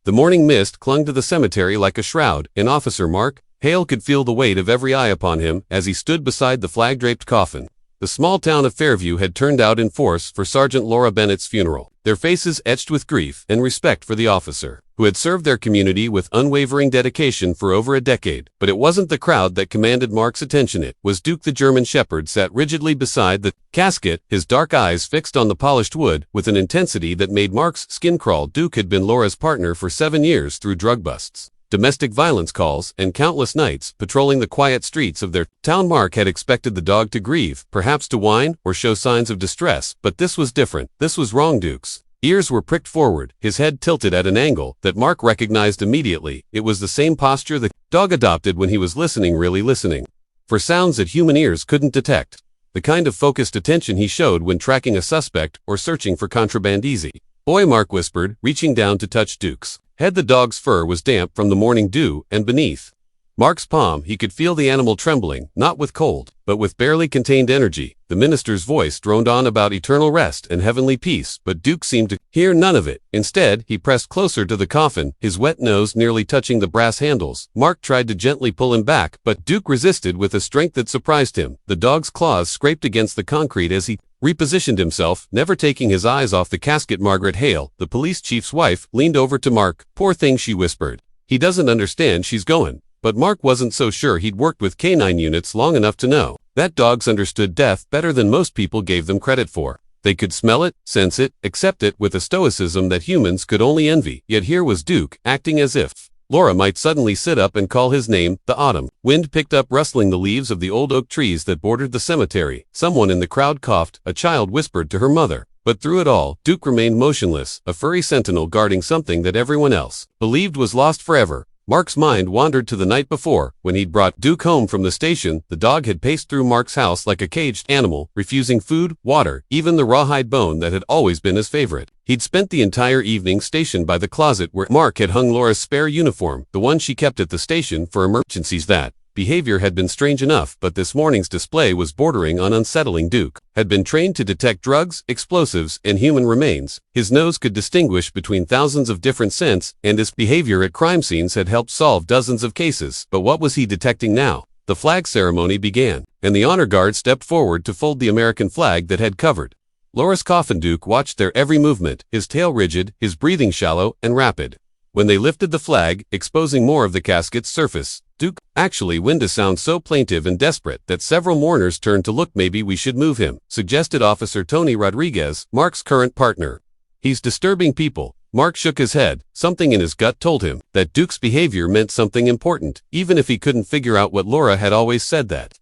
The morning mist clung to the cemetery like a shroud, and Officer Mark Hale could feel the weight of every eye upon him as he stood beside the flag-draped coffin. The small town of Fairview had turned out in force for Sergeant Laura Bennett's funeral, their faces etched with grief and respect for the officer, who had served their community with unwavering dedication for over a decade. But it wasn't the crowd that commanded Mark's attention. It was Duke the German Shepherd sat rigidly beside the casket, his dark eyes fixed on the polished wood with an intensity that made Mark's skin crawl. Duke had been Laura's partner for 7 years through drug busts, domestic violence calls, and countless nights patrolling the quiet streets of their town. Mark had expected the dog to grieve, perhaps to whine or show signs of distress, but this was different. This was wrong. Duke's ears were pricked forward, his head tilted at an angle that Mark recognized immediately. It was the same posture the dog adopted when he was listening, really listening, for sounds that human ears couldn't detect. The kind of focused attention he showed when tracking a suspect or searching for contraband. Easy, boy, Mark whispered, reaching down to touch Duke's head. The dog's fur was damp from the morning dew, and beneath Mark's palm he could feel the animal trembling, not with cold, but with barely contained energy. The minister's voice droned on about eternal rest and heavenly peace, but Duke seemed to hear none of it. Instead, he pressed closer to the coffin, his wet nose nearly touching the brass handles. Mark tried to gently pull him back, but Duke resisted with a strength that surprised him. The dog's claws scraped against the concrete as he repositioned himself, never taking his eyes off the casket. Margaret Hale, the police chief's wife, leaned over to Mark. "Poor thing," she whispered. "He doesn't understand she's going." But Mark wasn't so sure. He'd worked with canine units long enough to know that dogs understood death better than most people gave them credit for. They could smell it, sense it, accept it with a stoicism that humans could only envy. Yet here was Duke, acting as if Laura might suddenly sit up and call his name. The autumn wind picked up, rustling the leaves of the old oak trees that bordered the cemetery. Someone in the crowd coughed. A child whispered to her mother. But through it all, Duke remained motionless, a furry sentinel guarding something that everyone else believed was lost forever. Mark's mind wandered to the night before, when he'd brought Duke home from the station. The dog had paced through Mark's house like a caged animal, refusing food, water, even the rawhide bone that had always been his favorite. He'd spent the entire evening stationed by the closet where Mark had hung Laura's spare uniform, the one she kept at the station for emergencies. That behavior had been strange enough, but this morning's display was bordering on unsettling. Duke had been trained to detect drugs, explosives, and human remains. His nose could distinguish between thousands of different scents, and his behavior at crime scenes had helped solve dozens of cases. But what was he detecting now? The flag ceremony began, and the honor guard stepped forward to fold the American flag that had covered Laura's coffin. Duke watched their every movement, his tail rigid, his breathing shallow and rapid. When they lifted the flag, exposing more of the casket's surface, Duke actually whined a sound so plaintive and desperate that several mourners turned to look. "Maybe we should move him," suggested Officer Tony Rodriguez, Mark's current partner. "He's disturbing people." Mark shook his head. Something in his gut told him that Duke's behavior meant something important, even if he couldn't figure out what. Laura had always said that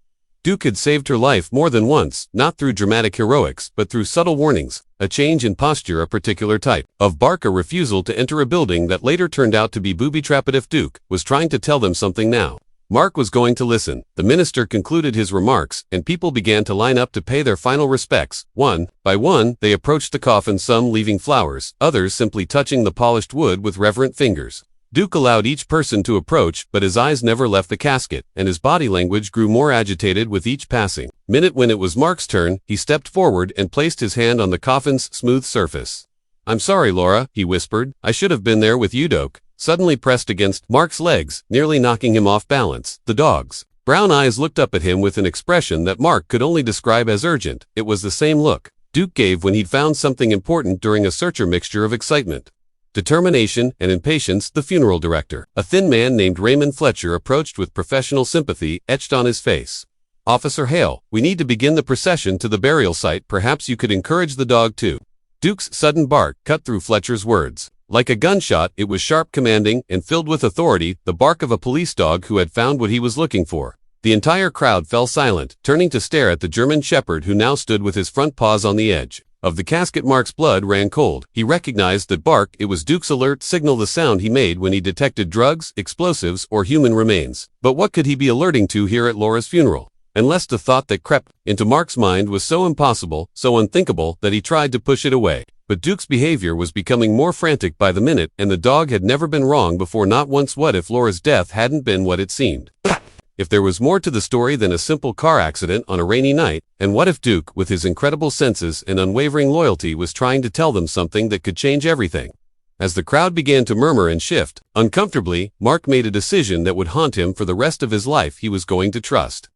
Duke had saved her life more than once, not through dramatic heroics, but through subtle warnings, a change in posture, a particular type of bark, a refusal to enter a building that later turned out to be booby-trapped. If Duke was trying to tell them something now, Mark was going to listen. The minister concluded his remarks, and people began to line up to pay their final respects. One by one, they approached the coffin, some leaving flowers, others simply touching the polished wood with reverent fingers. Duke allowed each person to approach, but his eyes never left the casket, and his body language grew more agitated with each passing minute. When it was Mark's turn, he stepped forward and placed his hand on the coffin's smooth surface. "I'm sorry, Laura," he whispered. "I should have been there with you." Duke suddenly pressed against Mark's legs, nearly knocking him off balance. The dog's brown eyes looked up at him with an expression that Mark could only describe as urgent. It was the same look Duke gave when he'd found something important during a search, a mixture of excitement, determination, and impatience. The funeral director, a thin man named Raymond Fletcher, approached with professional sympathy etched on his face. "Officer Hale, we need to begin the procession to the burial site. Perhaps you could encourage the dog too." Duke's sudden bark cut through Fletcher's words. Like a gunshot, it was sharp, commanding, and filled with authority, the bark of a police dog who had found what he was looking for. The entire crowd fell silent, turning to stare at the German Shepherd, who now stood with his front paws on the edge of the casket. Mark's blood ran cold. He recognized that bark. It was Duke's alert signal, the sound he made when he detected drugs, explosives, or human remains. But what could he be alerting to here at Laura's funeral? Unless the thought that crept into Mark's mind was so impossible, so unthinkable, that he tried to push it away. But Duke's behavior was becoming more frantic by the minute, and the dog had never been wrong before, not once. What if Laura's death hadn't been what it seemed? If there was more to the story than a simple car accident on a rainy night? And what if Duke, with his incredible senses and unwavering loyalty, was trying to tell them something that could change everything? As the crowd began to murmur and shift, uncomfortably, Mark made a decision that would haunt him for the rest of his life. He was going to trust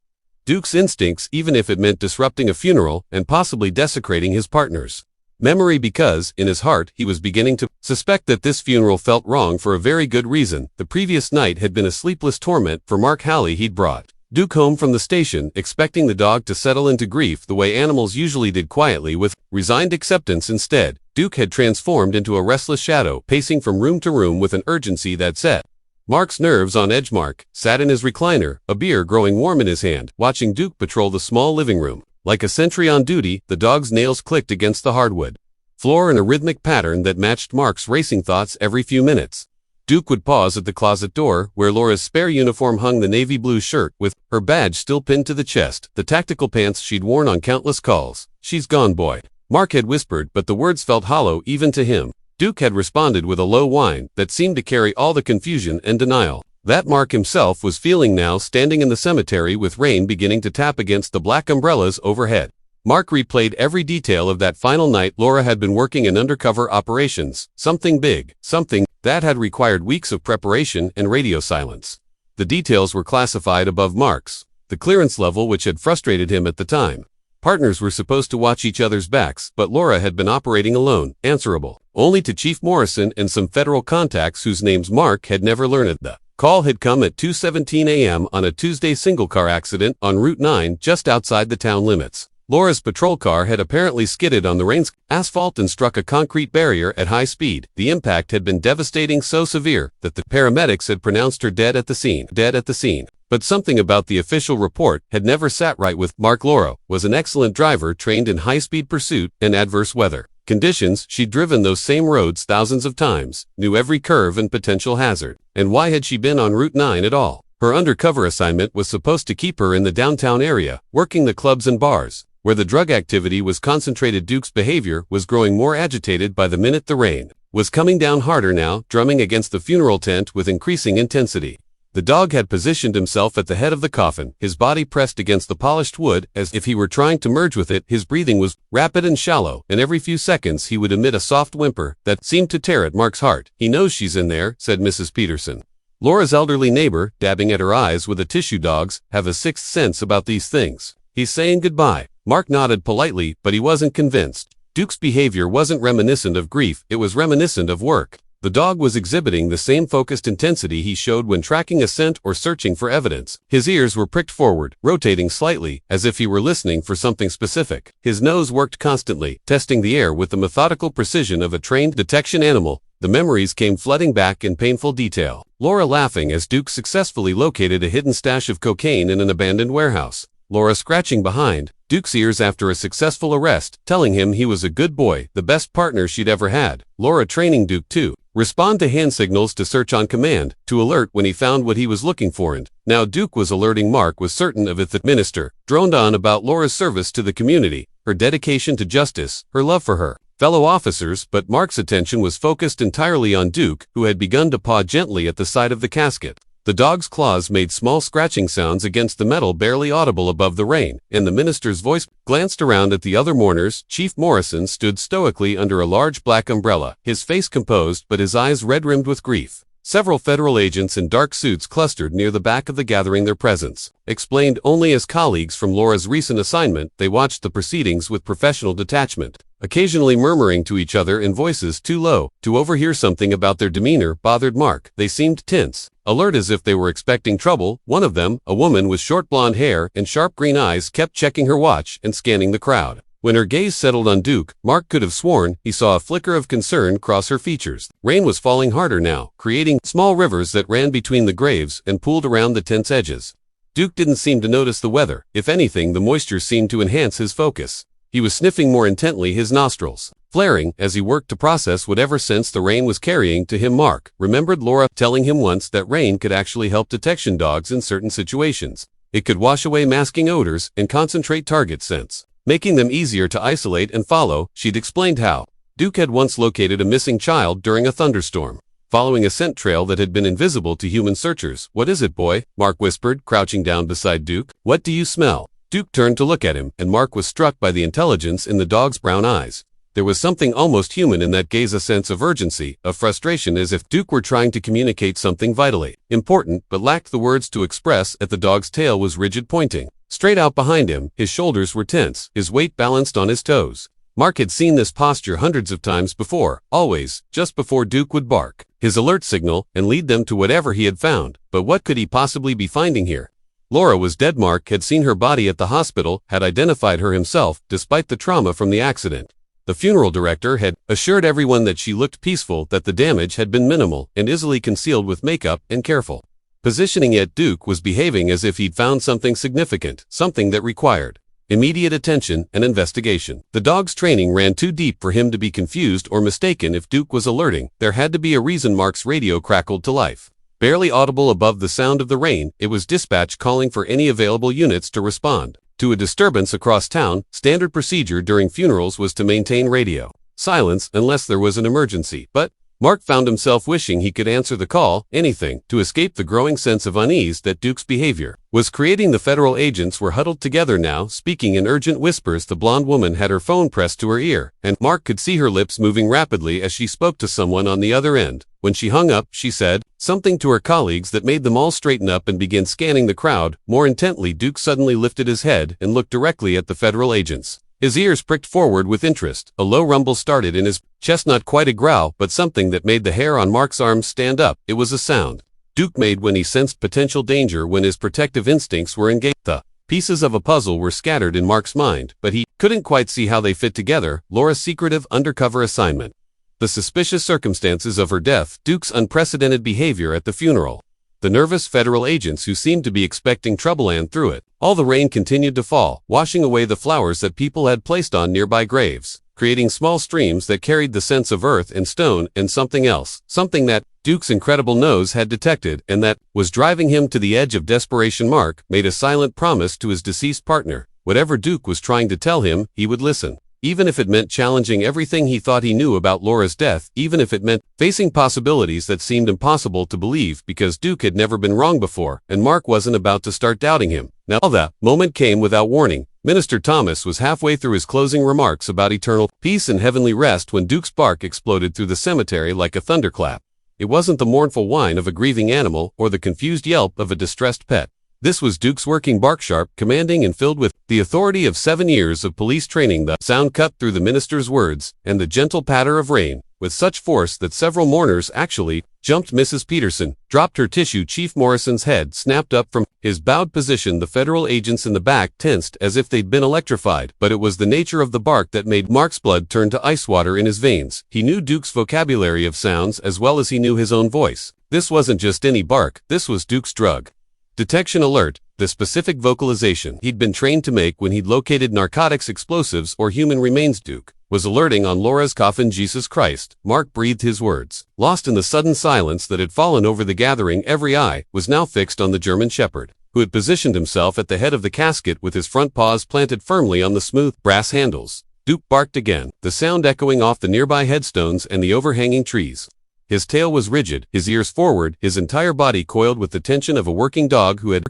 Duke's instincts, even if it meant disrupting a funeral and possibly desecrating his partner's memory, because, in his heart, he was beginning to suspect that this funeral felt wrong for a very good reason. The previous night had been a sleepless torment for Mark Halley. He'd brought Duke home from the station, expecting the dog to settle into grief the way animals usually did, quietly, with resigned acceptance. Instead, Duke had transformed into a restless shadow, pacing from room to room with an urgency that set Mark's nerves on edge. Mark sat in his recliner, a beer growing warm in his hand, watching Duke patrol the small living room. Like a sentry on duty, the dog's nails clicked against the hardwood floor in a rhythmic pattern that matched Mark's racing thoughts. Every few minutes, Duke would pause at the closet door, where Laura's spare uniform hung, the navy blue shirt with her badge still pinned to the chest, the tactical pants she'd worn on countless calls. "She's gone, boy," Mark had whispered, but the words felt hollow even to him. Duke had responded with a low whine that seemed to carry all the confusion and denial that Mark himself was feeling now, standing in the cemetery with rain beginning to tap against the black umbrellas overhead. Mark replayed every detail of that final night. Laura had been working in undercover operations, something big, something that had required weeks of preparation and radio silence. The details were classified above Mark's the clearance level, which had frustrated him at the time. Partners were supposed to watch each other's backs, but Laura had been operating alone, answerable only to Chief Morrison and some federal contacts whose names Mark had never learned. The call had come at 2:17 a.m. on a Tuesday single-car accident on Route 9 just outside the town limits. Laura's patrol car had apparently skidded on the rain's asphalt and struck a concrete barrier at high speed. The impact had been devastating, so severe that the paramedics had pronounced her dead at the scene. But something about the official report had never sat right with Mark. Laura was an excellent driver, trained in high-speed pursuit and adverse weather conditions. She'd driven those same roads thousands of times, knew every curve and potential hazard. And why had she been on Route 9 at all? Her undercover assignment was supposed to keep her in the downtown area, working the clubs and bars where the drug activity was concentrated. Duke's behavior was growing more agitated by the minute. The rain was coming down harder now, drumming against the funeral tent with increasing intensity. The dog had positioned himself at the head of the coffin, his body pressed against the polished wood as if he were trying to merge with it. His breathing was rapid and shallow, and every few seconds he would emit a soft whimper that seemed to tear at Mark's heart. "He knows she's in there," said Mrs. Peterson, Laura's elderly neighbor, dabbing at her eyes with a tissue. "Dogs have a sixth sense about these things. He's saying goodbye." Mark nodded politely, but he wasn't convinced. Duke's behavior wasn't reminiscent of grief, it was reminiscent of work. The dog was exhibiting the same focused intensity he showed when tracking a scent or searching for evidence. His ears were pricked forward, rotating slightly, as if he were listening for something specific. His nose worked constantly, testing the air with the methodical precision of a trained detection animal. The memories came flooding back in painful detail. Laura laughing as Duke successfully located a hidden stash of cocaine in an abandoned warehouse. Laura scratching behind Duke's ears after a successful arrest, telling him he was a good boy, the best partner she'd ever had. Laura training Duke to respond to hand signals, to search on command, to alert when he found what he was looking for. And now Duke was alerting. Mark was certain of it. The minister droned on about Laura's service to the community, her dedication to justice, her love for her fellow officers, but Mark's attention was focused entirely on Duke, who had begun to paw gently at the side of the casket. The dog's claws made small scratching sounds against the metal, barely audible above the rain, and the minister's voice glanced around at the other mourners. Chief Morrison stood stoically under a large black umbrella, his face composed but his eyes red-rimmed with grief. Several federal agents in dark suits clustered near the back of the gathering, their presence explained only as colleagues from Laura's recent assignment. They watched the proceedings with professional detachment, occasionally murmuring to each other in voices too low to overhear. Something about their demeanor bothered Mark. They seemed tense, alert, as if they were expecting trouble. One of them, a woman with short blonde hair and sharp green eyes, kept checking her watch and scanning the crowd. When her gaze settled on Duke, Mark could have sworn he saw a flicker of concern cross her features. Rain was falling harder now, creating small rivers that ran between the graves and pooled around the tent's edges. Duke didn't seem to notice the weather. If anything, the moisture seemed to enhance his focus. He was sniffing more intently, his nostrils flaring as he worked to process whatever sense the rain was carrying to him. Mark remembered Laura telling him once that rain could actually help detection dogs in certain situations. It could wash away masking odors and concentrate target scents, making them easier to isolate and follow. She'd explained how Duke had once located a missing child during a thunderstorm, following a scent trail that had been invisible to human searchers. "What is it, boy?" Mark whispered, crouching down beside Duke. "What do you smell?" Duke turned to look at him, and Mark was struck by the intelligence in the dog's brown eyes. There was something almost human in that gaze, a sense of urgency, of frustration, as if Duke were trying to communicate something vitally important but lacked the words to express. At the dog's tail was rigid, pointing straight out behind him. His shoulders were tense, his weight balanced on his toes. Mark had seen this posture hundreds of times before, always, just before Duke would bark his alert signal and lead them to whatever he had found. But what could he possibly be finding here? Laura was dead. Mark had seen her body at the hospital, had identified her himself, despite the trauma from the accident. The funeral director had assured everyone that she looked peaceful, that the damage had been minimal and easily concealed with makeup and careful positioning. Yet Duke was behaving as if he'd found something significant, something that required immediate attention and investigation. The dog's training ran too deep for him to be confused or mistaken. If Duke was alerting, there had to be a reason. Mark's radio crackled to life. Barely audible above the sound of the rain, it was dispatch calling for any available units to respond to a disturbance across town. Standard procedure during funerals was to maintain radio silence unless there was an emergency. But Mark found himself wishing he could answer the call, anything, to escape the growing sense of unease that Duke's behavior was creating. The federal agents were huddled together now, speaking in urgent whispers. The blonde woman had her phone pressed to her ear, and Mark could see her lips moving rapidly as she spoke to someone on the other end. When she hung up, she said something to her colleagues that made them all straighten up and begin scanning the crowd more intently. Duke suddenly lifted his head and looked directly at the federal agents. His ears pricked forward with interest. A low rumble started in his chest, not quite a growl, but something that made the hair on Mark's arms stand up. It was a sound Duke made when he sensed potential danger, when his protective instincts were engaged. The pieces of a puzzle were scattered in Mark's mind, but he couldn't quite see how they fit together. Laura's secretive undercover assignment, the suspicious circumstances of her death, Duke's unprecedented behavior at the funeral, the nervous federal agents who seemed to be expecting trouble. And through it all, the rain continued to fall, washing away the flowers that people had placed on nearby graves, creating small streams that carried the scents of earth and stone and something else, something that Duke's incredible nose had detected and that was driving him to the edge of desperation. Mark made a silent promise to his deceased partner. Whatever Duke was trying to tell him, he would listen. Even if it meant challenging everything he thought he knew about Laura's death, even if it meant facing possibilities that seemed impossible to believe, because Duke had never been wrong before, and Mark wasn't about to start doubting him. Now that moment came without warning. Minister Thomas was halfway through his closing remarks about eternal peace and heavenly rest when Duke's bark exploded through the cemetery like a thunderclap. It wasn't the mournful whine of a grieving animal or the confused yelp of a distressed pet. This was Duke's working bark, sharp, commanding, and filled with the authority of 7 years of police training. The sound cut through the minister's words and the gentle patter of rain with such force that several mourners actually jumped. Mrs. Peterson dropped her tissue. Chief Morrison's head snapped up from his bowed position. The federal agents in the back tensed as if they'd been electrified. But it was the nature of the bark that made Mark's blood turn to ice water in his veins. He knew Duke's vocabulary of sounds as well as he knew his own voice. This wasn't just any bark, this was Duke's drug detection alert, the specific vocalization he'd been trained to make when he'd located narcotics, explosives, or human remains. Duke was alerting on Laura's coffin. Jesus Christ, Mark breathed his words. Lost in the sudden silence that had fallen over the gathering, every eye was now fixed on the German shepherd, who had positioned himself at the head of the casket with his front paws planted firmly on the smooth brass handles. Duke barked again, the sound echoing off the nearby headstones and the overhanging trees. His tail was rigid, his ears forward, his entire body coiled with the tension of a working dog who had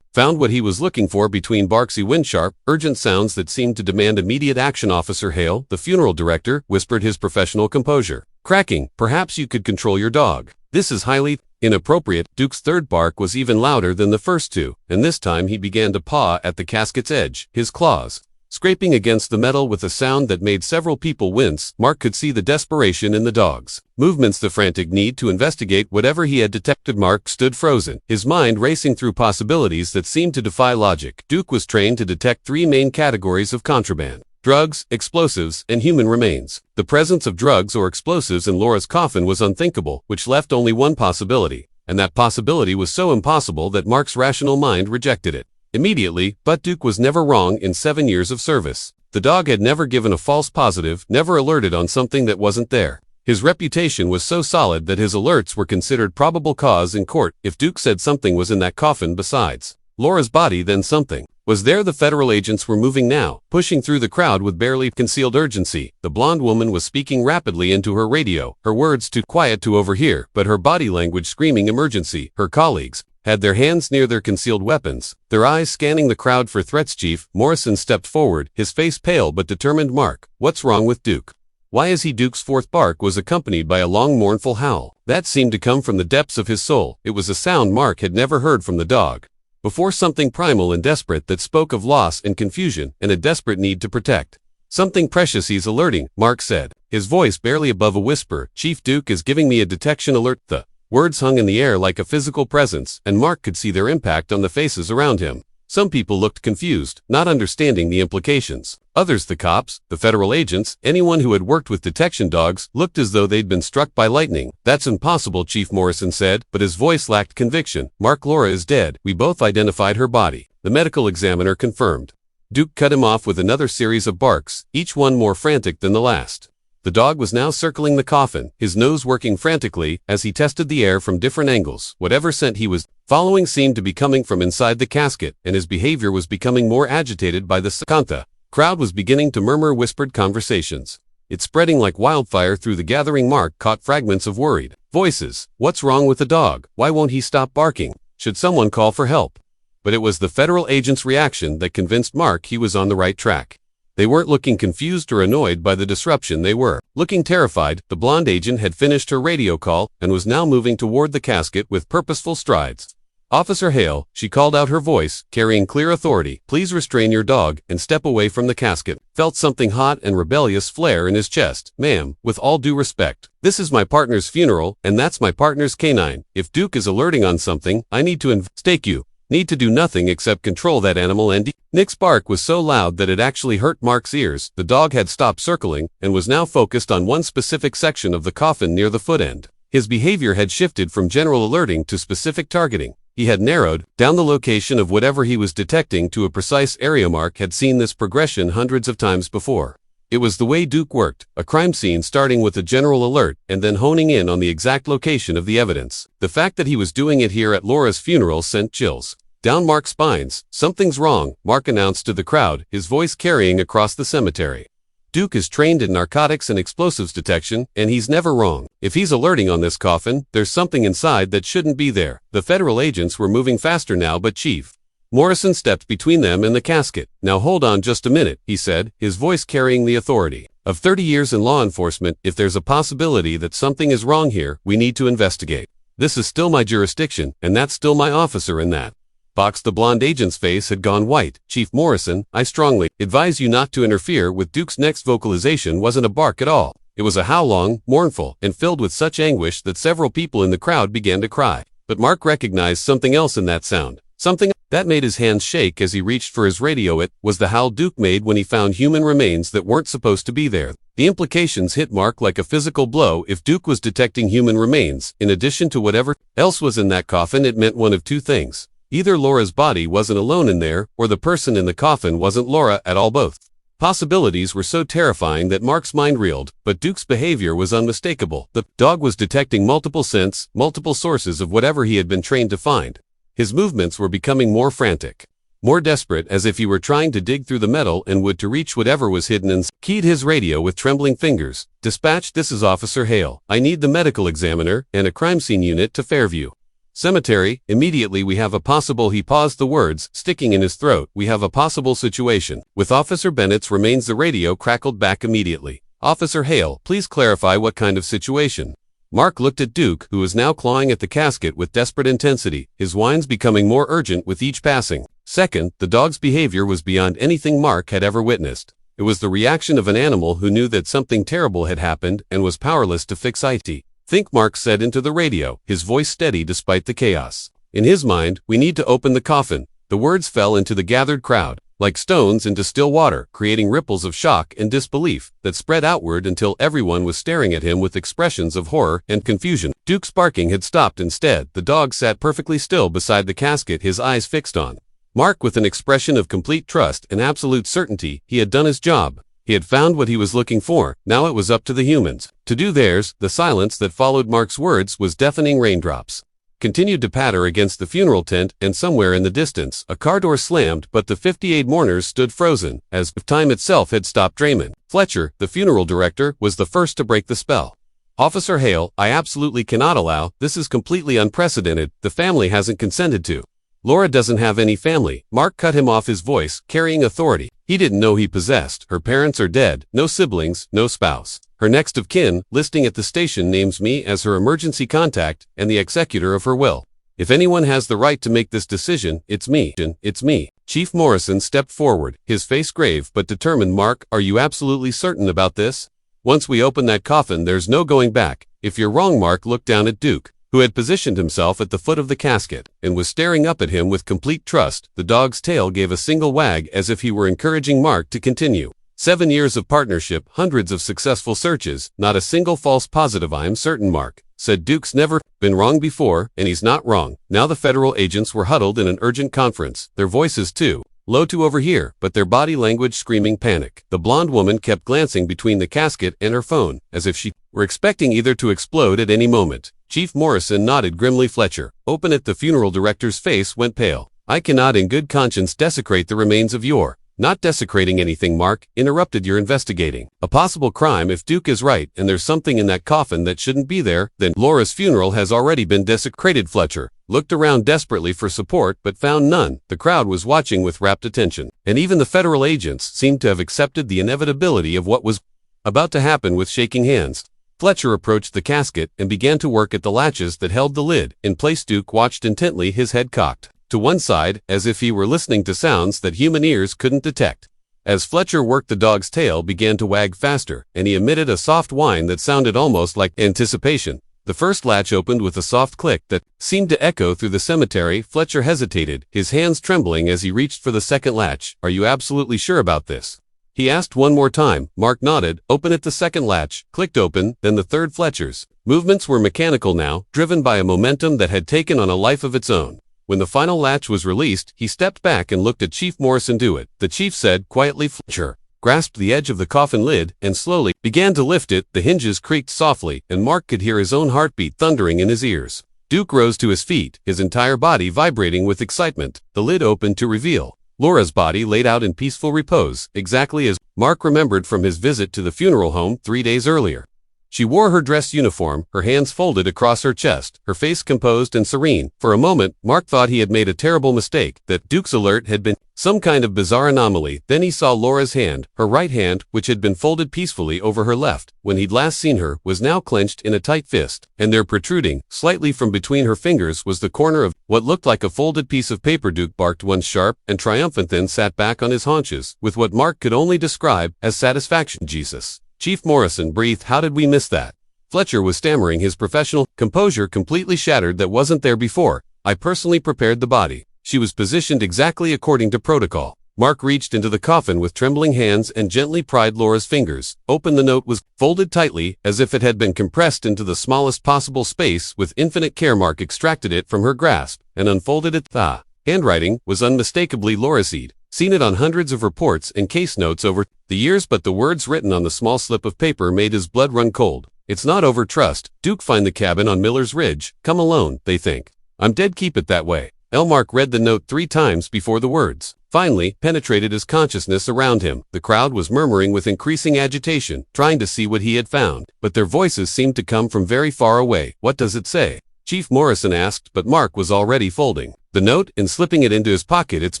found what he was looking for between barks. He wind sharp, urgent sounds that seemed to demand immediate action. Officer Hale, the funeral director, whispered his professional composure. Cracking, perhaps you could control your dog. This is highly inappropriate. Duke's third bark was even louder than the first two, and this time he began to paw at the casket's edge, his claws scraping against the metal with a sound that made several people wince. Mark could see the desperation in the dog's movements, the frantic need to investigate whatever he had detected. Mark stood frozen, his mind racing through possibilities that seemed to defy logic. Duke was trained to detect 3 main categories of contraband: drugs, explosives, and human remains. The presence of drugs or explosives in Laura's coffin was unthinkable, which left only one possibility, and that possibility was so impossible that Mark's rational mind rejected it immediately. But Duke was never wrong in 7 years of service. The dog had never given a false positive, never alerted on something that wasn't there. His reputation was so solid that his alerts were considered probable cause in court. If Duke said something was in that coffin besides Laura's body, then something was there. The federal agents were moving now, pushing through the crowd with barely concealed urgency. The blonde woman was speaking rapidly into her radio, her words too quiet to overhear, but her body language screaming emergency. Her colleagues had their hands near their concealed weapons, their eyes scanning the crowd for threats. Chief Morrison stepped forward, his face pale but determined. Mark, what's wrong with Duke? Why is he? Duke's fourth bark was accompanied by a long mournful howl. That seemed to come from the depths of his soul. It was a sound Mark had never heard from the dog before, something primal and desperate that spoke of loss and confusion and a desperate need to protect. Something precious. He's alerting, Mark said, his voice barely above a whisper. Chief, Duke is giving me a detection alert. The words hung in the air like a physical presence, and Mark could see their impact on the faces around him. Some people looked confused, not understanding the implications. Others, the cops, the federal agents, anyone who had worked with detection dogs, looked as though they'd been struck by lightning. That's impossible, Chief Morrison said, but his voice lacked conviction. Mark, Laura is dead. We both identified her body. The medical examiner confirmed. Duke cut him off with another series of barks, each one more frantic than the last. The dog was now circling the coffin, his nose working frantically as he tested the air from different angles. Whatever scent he was following seemed to be coming from inside the casket, and his behavior was becoming more agitated by the Sakantha. Crowd was beginning to murmur whispered conversations. It spreading like wildfire through the gathering. Mark caught fragments of worried voices. What's wrong with the dog? Why won't he stop barking? Should someone call for help? But it was the federal agent's reaction that convinced Mark he was on the right track. They weren't looking confused or annoyed by the disruption. They were looking terrified. The blonde agent had finished her radio call and was now moving toward the casket with purposeful strides. Officer Hale, she called out, her voice carrying clear authority. Please restrain your dog and step away from the casket. Felt something hot and rebellious flare in his chest. Ma'am, with all due respect, this is my partner's funeral, and that's my partner's canine. If Duke is alerting on something, I need to stake you. Need to do nothing except control that animal. And Nick's bark was so loud that it actually hurt Mark's ears. The dog had stopped circling and was now focused on one specific section of the coffin near the foot end. His behavior had shifted from general alerting to specific targeting. He had narrowed down the location of whatever he was detecting to a precise area. Mark had seen this progression hundreds of times before. It was the way Duke worked, a crime scene starting with a general alert and then honing in on the exact location of the evidence. The fact that he was doing it here at Laura's funeral sent chills down Mark's spines. Something's wrong, Mark announced to the crowd, his voice carrying across the cemetery. Duke is trained in narcotics and explosives detection, and he's never wrong. If he's alerting on this coffin, there's something inside that shouldn't be there. The federal agents were moving faster now, but Chief Morrison stepped between them and the casket. Now hold on just a minute, he said, his voice carrying the authority of 30 years in law enforcement. If there's a possibility that something is wrong here, we need to investigate. This is still my jurisdiction, and that's still my officer in that box. The blonde agent's face had gone white. Chief Morrison, I strongly advise you not to interfere with Duke's next vocalization. Wasn't a bark at all. It was a howl, long, mournful, and filled with such anguish that several people in the crowd began to cry. But Mark recognized something else in that sound. Something that made his hands shake as he reached for his radio. It was the howl Duke made when he found human remains that weren't supposed to be there. The implications hit Mark like a physical blow. If Duke was detecting human remains, in addition to whatever else was in that coffin, it meant one of two things. Either Laura's body wasn't alone in there, or the person in the coffin wasn't Laura at all. Both possibilities were so terrifying that Mark's mind reeled, but Duke's behavior was unmistakable. The dog was detecting multiple scents, multiple sources of whatever he had been trained to find. His movements were becoming more frantic, more desperate, as if he were trying to dig through the metal and wood to reach whatever was hidden, and keyed his radio with trembling fingers. Dispatch, this is Officer Hale. I need the medical examiner and a crime scene unit to Fairview Cemetery. Immediately. We have a possible, he paused, the words sticking in his throat. We have a possible situation with Officer Bennett's remains. The radio crackled back immediately. Officer Hale, please clarify what kind of situation. Mark looked at Duke, who was now clawing at the casket with desperate intensity, his whines becoming more urgent with each passing second. The dog's behavior was beyond anything Mark had ever witnessed. It was the reaction of an animal who knew that something terrible had happened and was powerless to fix it. Think, Mark said into the radio, his voice steady despite the chaos. In his mind, we need to open the coffin. The words fell into the gathered crowd like stones into still water, creating ripples of shock and disbelief that spread outward until everyone was staring at him with expressions of horror and confusion. Duke's barking had stopped. Instead, the dog sat perfectly still beside the casket, his eyes fixed on Mark with an expression of complete trust and absolute certainty. He had done his job. He had found what he was looking for. Now it was up to the humans to do theirs. The silence that followed Mark's words was deafening. Raindrops continued to patter against the funeral tent, and somewhere in the distance, a car door slammed, but the 58 mourners stood frozen, as if time itself had stopped. Draymond Fletcher, the funeral director, was the first to break the spell. Officer Hale, I absolutely cannot allow, this is completely unprecedented, the family hasn't consented to. Laura doesn't have any family. Mark cut him off, his voice carrying authority. He didn't know he possessed. Her parents are dead, no siblings, no spouse. Her next of kin, listing at the station, names me as her emergency contact and the executor of her will. If anyone has the right to make this decision, it's me. It's me. Chief Morrison stepped forward, his face grave but determined. Mark, are you absolutely certain about this? Once we open that coffin, there's no going back. If you're wrong. Mark looked down at Duke, who had positioned himself at the foot of the casket and was staring up at him with complete trust. The dog's tail gave a single wag as if he were encouraging Mark to continue. 7 years of partnership, hundreds of successful searches, not a single false positive. I'm certain, Mark said. Duke's never been wrong before, and he's not wrong. Now the federal agents were huddled in an urgent conference, their voices too low to overhear, but their body language screaming panic. The blonde woman kept glancing between the casket and her phone, as if she were expecting either to explode at any moment. Chief Morrison nodded grimly. Fletcher, open it. The funeral director's face went pale. I cannot in good conscience desecrate the remains of your... Not desecrating anything, Mark interrupted. You're investigating a possible crime. If Duke is right and there's something in that coffin that shouldn't be there, then Laura's funeral has already been desecrated. Fletcher looked around desperately for support but found none. The crowd was watching with rapt attention, and even the federal agents seemed to have accepted the inevitability of what was about to happen with shaking hands. Fletcher approached the casket and began to work at the latches that held the lid in place. Duke watched intently, his head cocked to one side, as if he were listening to sounds that human ears couldn't detect. As Fletcher worked, the dog's tail began to wag faster, and he emitted a soft whine that sounded almost like anticipation. The first latch opened with a soft click that seemed to echo through the cemetery. Fletcher hesitated, his hands trembling as he reached for the second latch. Are you absolutely sure about this? He asked one more time. Mark nodded. Open it. The second latch clicked open, then the third. Fletcher's movements were mechanical now, driven by a momentum that had taken on a life of its own. When the final latch was released, he stepped back and looked at Chief Morrison. Do it. The chief said quietly. Fletcher grasped the edge of the coffin lid and slowly began to lift it. The hinges creaked softly, and Mark could hear his own heartbeat thundering in his ears. Duke rose to his feet, his entire body vibrating with excitement. The lid opened to reveal Laura's body laid out in peaceful repose, exactly as Mark remembered from his visit to the funeral home 3 days earlier. She wore her dress uniform, her hands folded across her chest, her face composed and serene. For a moment, Mark thought he had made a terrible mistake, that Duke's alert had been some kind of bizarre anomaly. Then he saw Laura's hand, her right hand, which had been folded peacefully over her left when he'd last seen her, was now clenched in a tight fist, and there, protruding slightly from between her fingers, was the corner of what looked like a folded piece of paper. Duke barked once sharp and triumphant, then sat back on his haunches with what Mark could only describe as satisfaction. Jesus. Chief Morrison breathed. How did we miss that? Fletcher was stammering, his professional composure completely shattered. That wasn't there before. I personally prepared the body. She was positioned exactly according to protocol. Mark reached into the coffin with trembling hands and gently pried Laura's fingers open. The note was folded tightly, as if it had been compressed into the smallest possible space. With infinite care, Mark extracted it from her grasp and unfolded it. The handwriting was unmistakably Laura's. He'd seen it on hundreds of reports and case notes over the years, but the words written on the small slip of paper made his blood run cold. It's not over. Trust Duke. Find the cabin on Miller's Ridge. Come alone, they think I'm dead. Keep it that way. Mark read the note 3 times before the words finally penetrated his consciousness. Around him, the crowd was murmuring with increasing agitation, trying to see what he had found, but their voices seemed to come from very far away. What does it say? Chief Morrison asked, but Mark was already folding the note and slipping it into his pocket. It's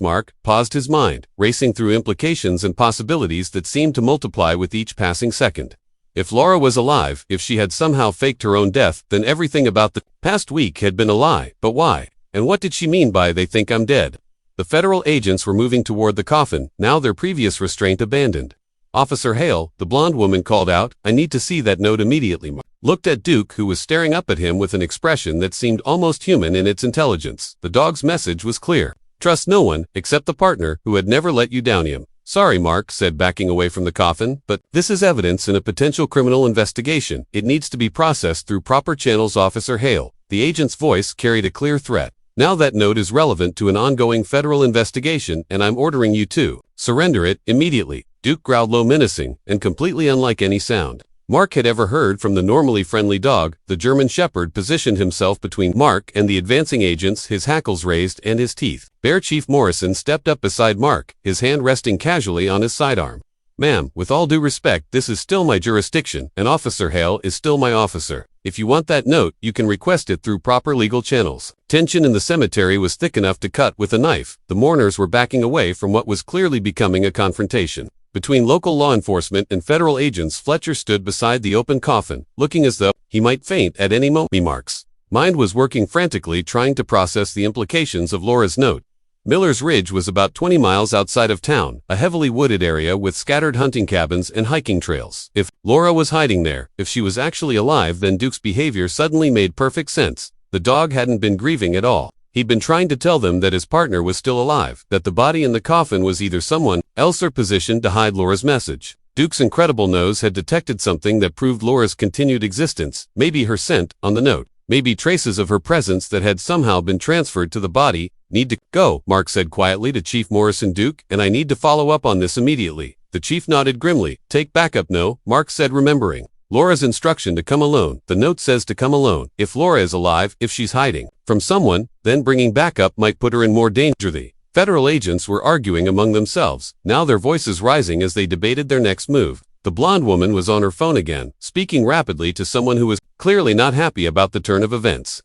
Mark paused, his mind racing through implications and possibilities that seemed to multiply with each passing second. If Laura was alive, if she had somehow faked her own death, then everything about the past week had been a lie. But why? And what did she mean by "they think I'm dead"? The federal agents were moving toward the coffin, now their previous restraint abandoned. Officer Hale, the blonde woman called out, I need to see that note immediately. Mark looked at Duke, who was staring up at him with an expression that seemed almost human in its intelligence. The dog's message was clear. Trust no one, except the partner who had never let you down. Him. Sorry, Mark said, backing away from the coffin, but this is evidence in a potential criminal investigation. It needs to be processed through proper channels. Officer Hale. The agent's voice carried a clear threat. Now that note is relevant to an ongoing federal investigation, and I'm ordering you to surrender it immediately. Duke growled low, menacing, and completely unlike any sound Mark had ever heard from the normally friendly dog. The German Shepherd positioned himself between Mark and the advancing agents, his hackles raised and his teeth bare. Chief Morrison stepped up beside Mark, his hand resting casually on his sidearm. Ma'am, with all due respect, this is still my jurisdiction, and Officer Hale is still my officer. If you want that note, you can request it through proper legal channels. Tension in the cemetery was thick enough to cut with a knife. The mourners were backing away from what was clearly becoming a confrontation. Between local law enforcement and federal agents, Fletcher stood beside the open coffin, looking as though he might faint at any moment. Mark's mind was working frantically, trying to process the implications of Laura's note. Miller's Ridge was about 20 miles outside of town, a heavily wooded area with scattered hunting cabins and hiking trails. If Laura was hiding there, if she was actually alive, then Duke's behavior suddenly made perfect sense. The dog hadn't been grieving at all. He'd been trying to tell them that his partner was still alive, that the body in the coffin was either someone else or positioned to hide Laura's message. Duke's incredible nose had detected something that proved Laura's continued existence, maybe her scent on the note, maybe traces of her presence that had somehow been transferred to the body. Need to go, Mark said quietly to Chief Morrison. Duke, and I need to follow up on this immediately. The chief nodded grimly. Take backup. No, Mark said, remembering Laura's instruction to come alone. The note says to come alone. If Laura is alive, if she's hiding from someone, then bringing backup might put her in more danger. The federal agents were arguing among themselves, now their voices rising as they debated their next move. The blonde woman was on her phone again, speaking rapidly to someone who was clearly not happy about the turn of events.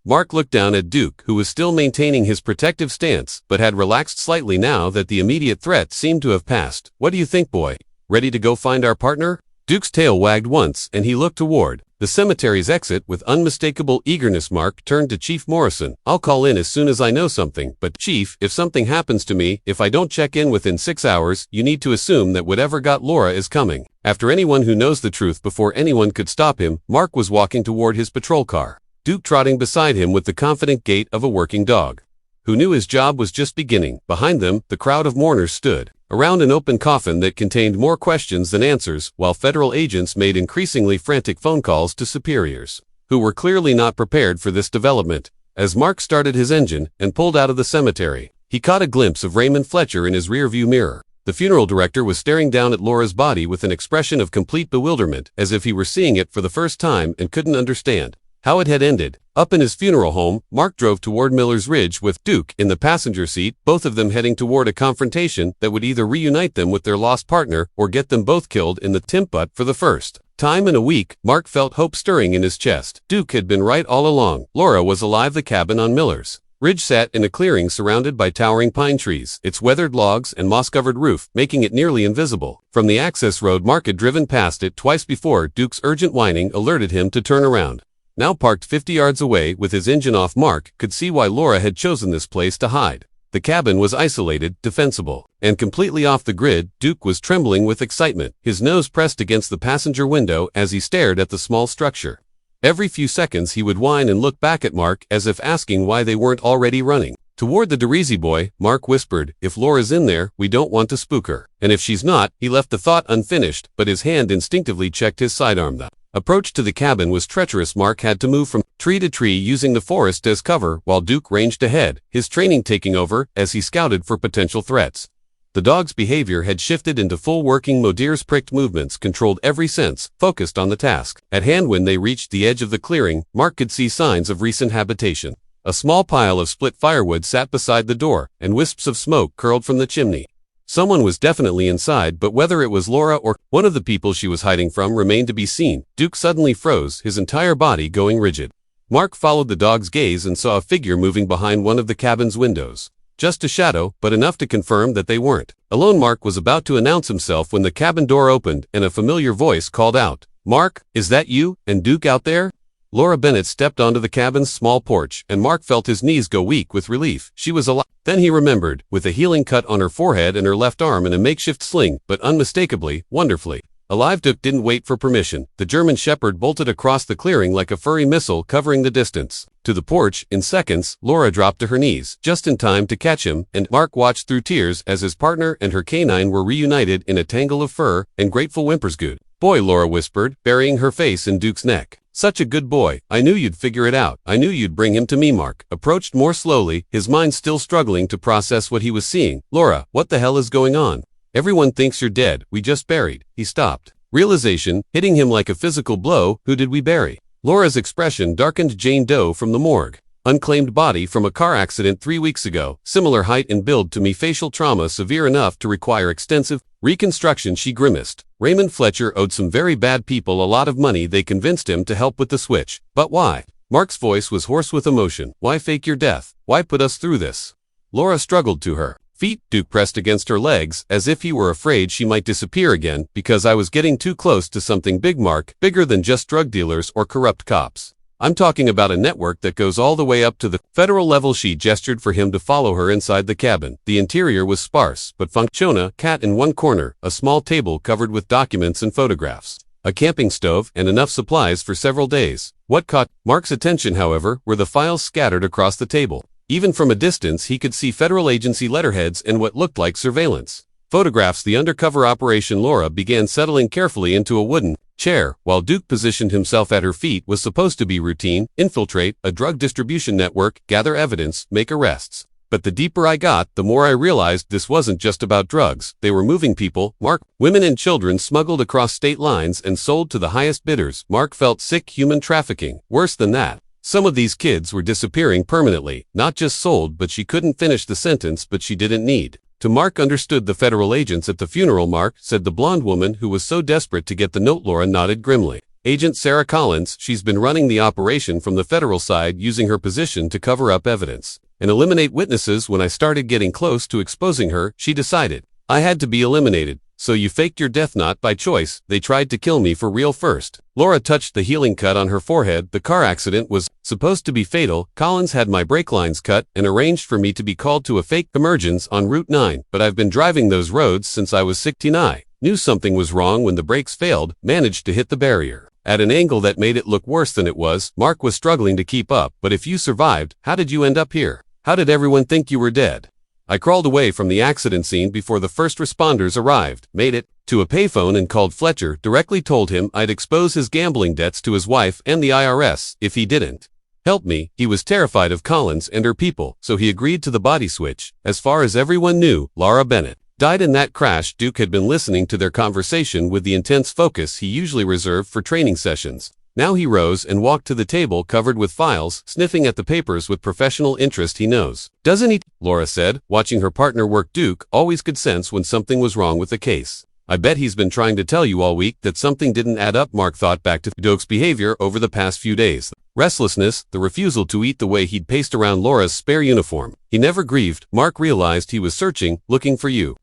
Mark looked down at Duke, who was still maintaining his protective stance, but had relaxed slightly now that the immediate threat seemed to have passed. What do you think, boy? Ready to go find our partner? Duke's tail wagged once, and he looked toward the cemetery's exit with unmistakable eagerness. Mark turned to Chief Morrison. I'll call in as soon as I know something, but Chief, if something happens to me, if I don't check in within 6 hours, you need to assume that whatever got Laura is coming. After anyone who knows the truth before anyone could stop him, Mark was walking toward his patrol car, Duke trotting beside him with the confident gait of a working dog who knew his job was just beginning. Behind them, the crowd of mourners stood around an open coffin that contained more questions than answers, while federal agents made increasingly frantic phone calls to superiors, who were clearly not prepared for this development. As Mark started his engine and pulled out of the cemetery, he caught a glimpse of Raymond Fletcher in his rearview mirror. The funeral director was staring down at Laura's body with an expression of complete bewilderment, as if he were seeing it for the first time and couldn't understand how it had ended. Up in his funeral home, Mark drove toward Miller's Ridge with Duke in the passenger seat, both of them heading toward a confrontation that would either reunite them with their lost partner or get them both killed in the temp. But for the first time in a week, Mark felt hope stirring in his chest. Duke had been right all along. Laura was alive. The cabin on Miller's Ridge sat in a clearing surrounded by towering pine trees, its weathered logs and moss-covered roof making it nearly invisible. From the access road, Mark had driven past it twice before. Duke's urgent whining alerted him to turn around. Now parked 50 yards away with his engine off, Mark could see why Laura had chosen this place to hide. The cabin was isolated, defensible, and completely off the grid. Duke was trembling with excitement, his nose pressed against the passenger window as he stared at the small structure. Every few seconds he would whine and look back at Mark as if asking why they weren't already running. Toward the DeRisi boy, Mark whispered, if Laura's in there, we don't want to spook her. And if she's not, he left the thought unfinished, but his hand instinctively checked his sidearm. The approach to the cabin was treacherous. Mark had to move from tree to tree using the forest as cover while Duke ranged ahead, his training taking over as he scouted for potential threats. The dog's behavior had shifted into full working mode. Ears pricked, movements controlled, every sense focused on the task at hand. When they reached the edge of the clearing, Mark could see signs of recent habitation. A small pile of split firewood sat beside the door, and wisps of smoke curled from the chimney. Someone was definitely inside, but whether it was Laura or one of the people she was hiding from remained to be seen. Duke suddenly froze, his entire body going rigid. Mark followed the dog's gaze and saw a figure moving behind one of the cabin's windows. Just a shadow, but enough to confirm that they weren't alone. Mark was about to announce himself when the cabin door opened and a familiar voice called out, "Mark, is that you and Duke out there?" Laura Bennett stepped onto the cabin's small porch, and Mark felt his knees go weak with relief. She was alive. Then he remembered, with a healing cut on her forehead and her left arm in a makeshift sling, but unmistakably, wonderfully alive. Duke didn't wait for permission. The German Shepherd bolted across the clearing like a furry missile, covering the distance to the porch. In seconds, Laura dropped to her knees, just in time to catch him, and Mark watched through tears as his partner and her canine were reunited in a tangle of fur and grateful whimpers. Good boy, Laura whispered, burying her face in Duke's neck. Such a good boy. I knew you'd figure it out. I knew you'd bring him to me. Mark approached more slowly, his mind still struggling to process what he was seeing. Laura, what the hell is going on? Everyone thinks you're dead. We just buried. He stopped. Realization hitting him like a physical blow. Who did we bury? Laura's expression darkened. Jane Doe from the morgue. Unclaimed body from a car accident 3 weeks ago. Similar height and build to me. Facial trauma severe enough to require extensive Reconstruction, she grimaced. Raymond Fletcher owed some very bad people a lot of money. They convinced him to help with the switch. But why? Mark's voice was hoarse with emotion. Why fake your death? Why put us through this? Laura struggled to her feet. Duke pressed against her legs, as if he were afraid she might disappear again, because I was getting too close to something big, Mark, bigger than just drug dealers or corrupt cops. I'm talking about a network that goes all the way up to the federal level. She gestured for him to follow her inside the cabin. The interior was sparse, but functional. Cat in one corner, a small table covered with documents and photographs, a camping stove, and enough supplies for several days. What caught Mark's attention, however, were the files scattered across the table. Even from a distance, he could see federal agency letterheads and what looked like surveillance photographs. The undercover operation. Laura began settling carefully into a wooden chair, while Duke positioned himself at her feet. Was supposed to be routine: infiltrate a drug distribution network, gather evidence, make arrests. But the deeper I got, the more I realized this wasn't just about drugs. They were moving people, Mark, women and children, smuggled across state lines and sold to the highest bidders. Mark felt sick. Human trafficking. Worse than that. Some of these kids were disappearing permanently, not just sold. But she couldn't finish the sentence. But she didn't need to. Mark understood. The federal agents at the funeral, Mark, said the blonde woman who was so desperate to get the note. Laura nodded grimly. Agent Sarah Collins. She's been running the operation from the federal side, using her position to cover up evidence and eliminate witnesses. When I started getting close to exposing her, she decided I had to be eliminated. So you faked your death? Not by choice. They tried to kill me for real first. Laura touched the healing cut on her forehead. The car accident was supposed to be fatal. Collins had my brake lines cut and arranged for me to be called to a fake emergence on Route 9. But I've been driving those roads since I was 16. I knew something was wrong when the brakes failed. Managed to hit the barrier at an angle that made it look worse than it was. Mark was struggling to keep up. But if you survived, how did you end up here? How did everyone think you were dead? I crawled away from the accident scene before the first responders arrived, made it to a payphone and called Fletcher, directly told him I'd expose his gambling debts to his wife and the IRS if he didn't help me. He was terrified of Collins and her people, so he agreed to the body switch. As far as everyone knew, Laura Bennett died in that crash. Duke had been listening to their conversation with the intense focus he usually reserved for training sessions. Now he rose and walked to the table covered with files, sniffing at the papers with professional interest. He knows, doesn't he? Laura said, watching her partner work. Duke always could sense when something was wrong with the case. I bet he's been trying to tell you all week that something didn't add up. Mark thought back to Duke's behavior over the past few days. Restlessness, the refusal to eat, the way he'd paced around Laura's spare uniform. He never grieved. Mark realized he was searching, looking for you.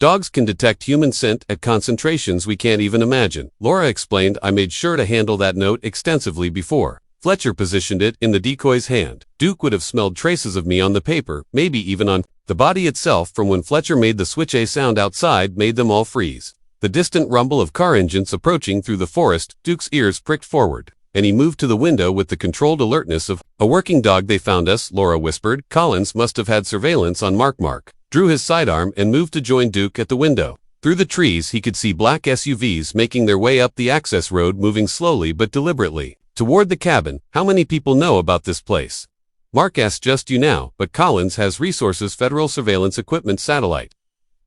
Dogs can detect human scent at concentrations we can't even imagine. Laura explained. I made sure to handle that note extensively before Fletcher positioned it in the decoy's hand. Duke would have smelled traces of me on the paper, maybe even on the body itself. From when Fletcher made the switch, a sound outside made them all freeze. The distant rumble of car engines approaching through the forest. Duke's ears pricked forward, and he moved to the window with the controlled alertness of a working dog. They found us, Laura whispered. Collins must have had surveillance on Mark. Mark drew his sidearm and moved to join Duke at the window. Through the trees, he could see black SUVs making their way up the access road, moving slowly but deliberately toward the cabin. How many people know about this place? Mark asked. Just you now, but Collins has resources: federal surveillance equipment, satellite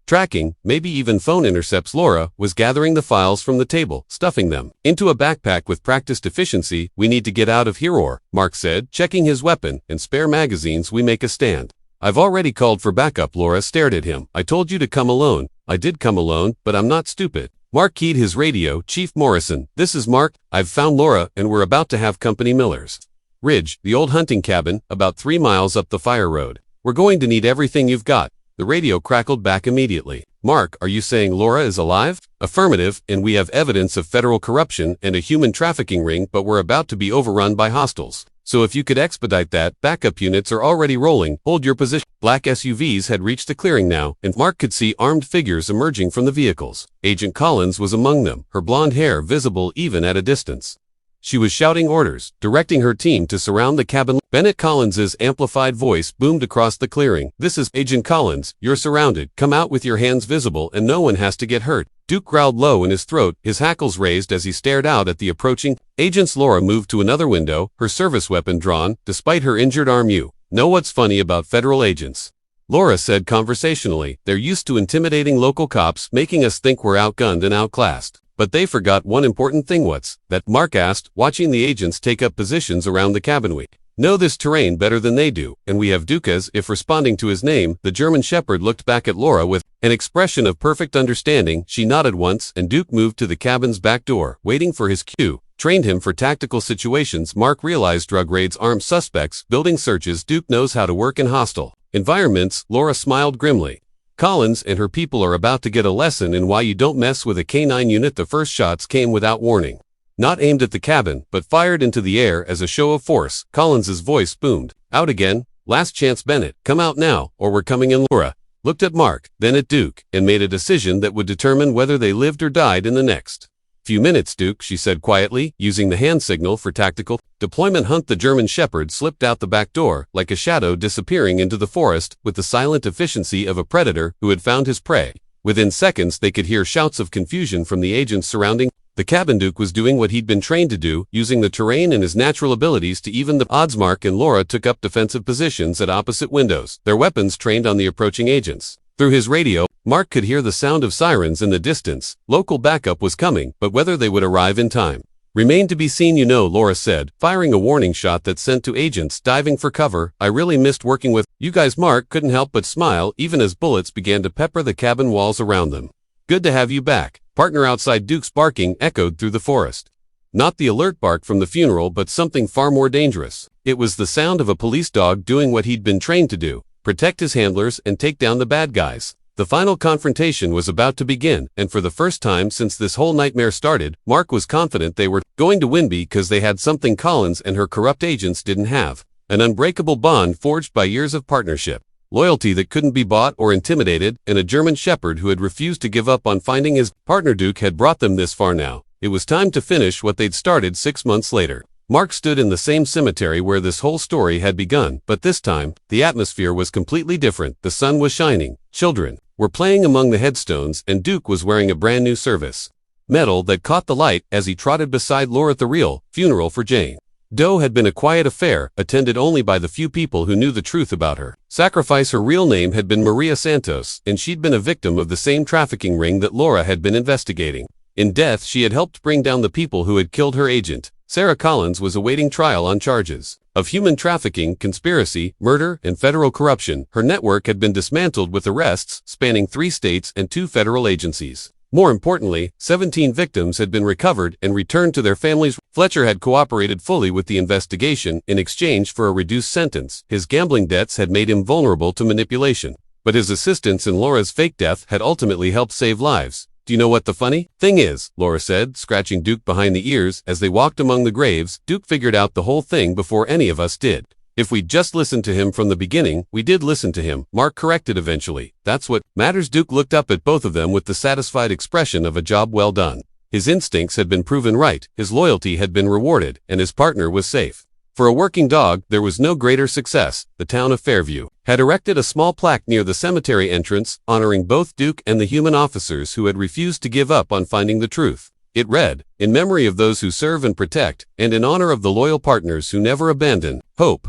tracking, maybe even phone intercepts. Laura was gathering the files from the table, stuffing them into a backpack with practiced efficiency. We need to get out of here, or, Mark said, checking his weapon and spare magazines, we make a stand. I've already called for backup. Laura stared at him. I told you to come alone. I did come alone, but I'm not stupid. Mark keyed his radio. Chief Morrison, this is Mark. I've found Laura, and we're about to have company. Miller's Ridge, the old hunting cabin, about 3 miles up the fire road. We're going to need everything you've got. The radio crackled back immediately. Mark, are you saying Laura is alive? Affirmative, and we have evidence of federal corruption and a human trafficking ring, but we're about to be overrun by hostiles. So if you could expedite that, backup units are already rolling. Hold your position. Black SUVs had reached the clearing now, and Mark could see armed figures emerging from the vehicles. Agent Collins was among them, her blonde hair visible even at a distance. She was shouting orders, directing her team to surround the cabin. Bennett Collins's amplified voice boomed across the clearing. This is Agent Collins. You're surrounded. Come out with your hands visible and no one has to get hurt. Duke growled low in his throat, his hackles raised as he stared out at the approaching agents. Laura moved to another window, her service weapon drawn, despite her injured arm. You know what's funny about federal agents? Laura said conversationally. They're used to intimidating local cops, making us think we're outgunned and outclassed. But they forgot one important thing. What's that? Mark asked, watching the agents take up positions around the cabin. We know this terrain better than they do, and we have Duke. As if responding to his name, the German Shepherd looked back at Laura with An expression of perfect understanding, she nodded once, and Duke moved to the cabin's back door, waiting for his cue. Trained him for tactical situations. Mark realized drug raids, armed suspects, building searches. Duke knows how to work in hostile environments. Laura smiled grimly. Collins and her people are about to get a lesson in why you don't mess with a K9 unit. The first shots came without warning. Not aimed at the cabin, but fired into the air as a show of force. Collins's voice boomed. Out again. Last chance, Bennett. Come out now, or we're coming in. Laura looked at Mark, then at Duke, and made a decision that would determine whether they lived or died in the next few minutes. Duke, she said quietly, using the hand signal for tactical deployment. Hunt. The German Shepherd slipped out the back door, like a shadow disappearing into the forest, with the silent efficiency of a predator who had found his prey. Within seconds, they could hear shouts of confusion from the agents surrounding the cabin. Duke was doing what he'd been trained to do, using the terrain and his natural abilities to even the odds. Mark and Laura took up defensive positions at opposite windows, their weapons trained on the approaching agents. Through his radio, Mark could hear the sound of sirens in the distance. Local backup was coming, but whether they would arrive in time remained to be seen. You know, Laura said, firing a warning shot that sent two agents diving for cover. I really missed working with you guys. Mark couldn't help but smile, even as bullets began to pepper the cabin walls around them. Good to have you back, partner. Outside, Duke's barking echoed through the forest. Not the alert bark from the funeral, but something far more dangerous. It was the sound of a police dog doing what he'd been trained to do: protect his handlers and take down the bad guys. The final confrontation was about to begin, and for the first time since this whole nightmare started, Mark was confident they were going to win because they had something Collins and her corrupt agents didn't have: an unbreakable bond forged by years of partnership, loyalty that couldn't be bought or intimidated, and a German Shepherd who had refused to give up on finding his partner. Duke had brought them this far now. It was time to finish what they'd started 6 months later. Mark stood in the same cemetery where this whole story had begun, but this time, the atmosphere was completely different. The sun was shining, children were playing among the headstones, and Duke was wearing a brand new service medal that caught the light as he trotted beside Laura at the real funeral for Jane Doe had been a quiet affair, attended only by the few people who knew the truth about her sacrifice. Her real name had been Maria Santos, and she'd been a victim of the same trafficking ring that Laura had been investigating. In death, she had helped bring down the people who had killed her agent. Sarah Collins was awaiting trial on charges of human trafficking, conspiracy, murder, and federal corruption. Her network had been dismantled with arrests spanning 3 states and 2 federal agencies. More importantly, 17 victims had been recovered and returned to their families. Fletcher had cooperated fully with the investigation in exchange for a reduced sentence. His gambling debts had made him vulnerable to manipulation, but his assistance in Laura's fake death had ultimately helped save lives. Do you know what the funny thing is? Laura said, scratching Duke behind the ears as they walked among the graves. Duke figured out the whole thing before any of us did. If we'd just listened to him from the beginning. We did listen to him, Mark corrected eventually. That's what matters. Duke looked up at both of them with the satisfied expression of a job well done. His instincts had been proven right, his loyalty had been rewarded, and his partner was safe. For a working dog, there was no greater success. The town of Fairview had erected a small plaque near the cemetery entrance, honoring both Duke and the human officers who had refused to give up on finding the truth. It read, "In memory of those who serve and protect, and in honor of the loyal partners who never abandon, hope."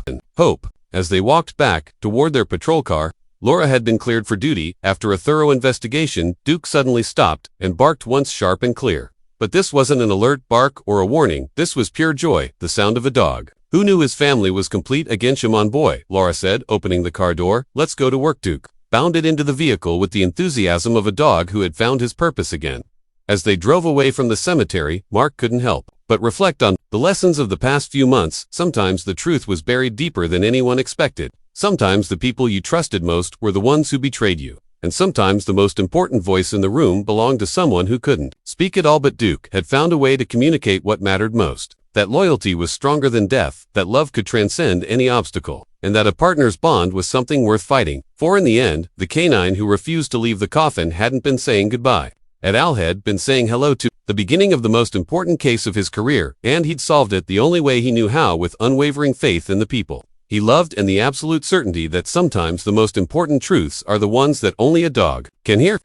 As they walked back toward their patrol car, Laura had been cleared for duty. After a thorough investigation, Duke suddenly stopped and barked once, sharp and clear. But this wasn't an alert bark or a warning. This was pure joy, the sound of a dog who knew his family was complete again. "Come on, boy," Laura said, opening the car door. "Let's go to work." Duke bounded into the vehicle with the enthusiasm of a dog who had found his purpose again. As they drove away from the cemetery, Mark couldn't help but reflect on the lessons of the past few months. Sometimes the truth was buried deeper than anyone expected. Sometimes the people you trusted most were the ones who betrayed you. And sometimes the most important voice in the room belonged to someone who couldn't speak at all. But Duke had found a way to communicate what mattered most. That loyalty was stronger than death, that love could transcend any obstacle, and that a partner's bond was something worth fighting for. In the end, the canine who refused to leave the coffin hadn't been saying goodbye. Al had been saying hello to the beginning of the most important case of his career, and he'd solved it the only way he knew how, with unwavering faith in the people he loved and the absolute certainty that sometimes the most important truths are the ones that only a dog can hear.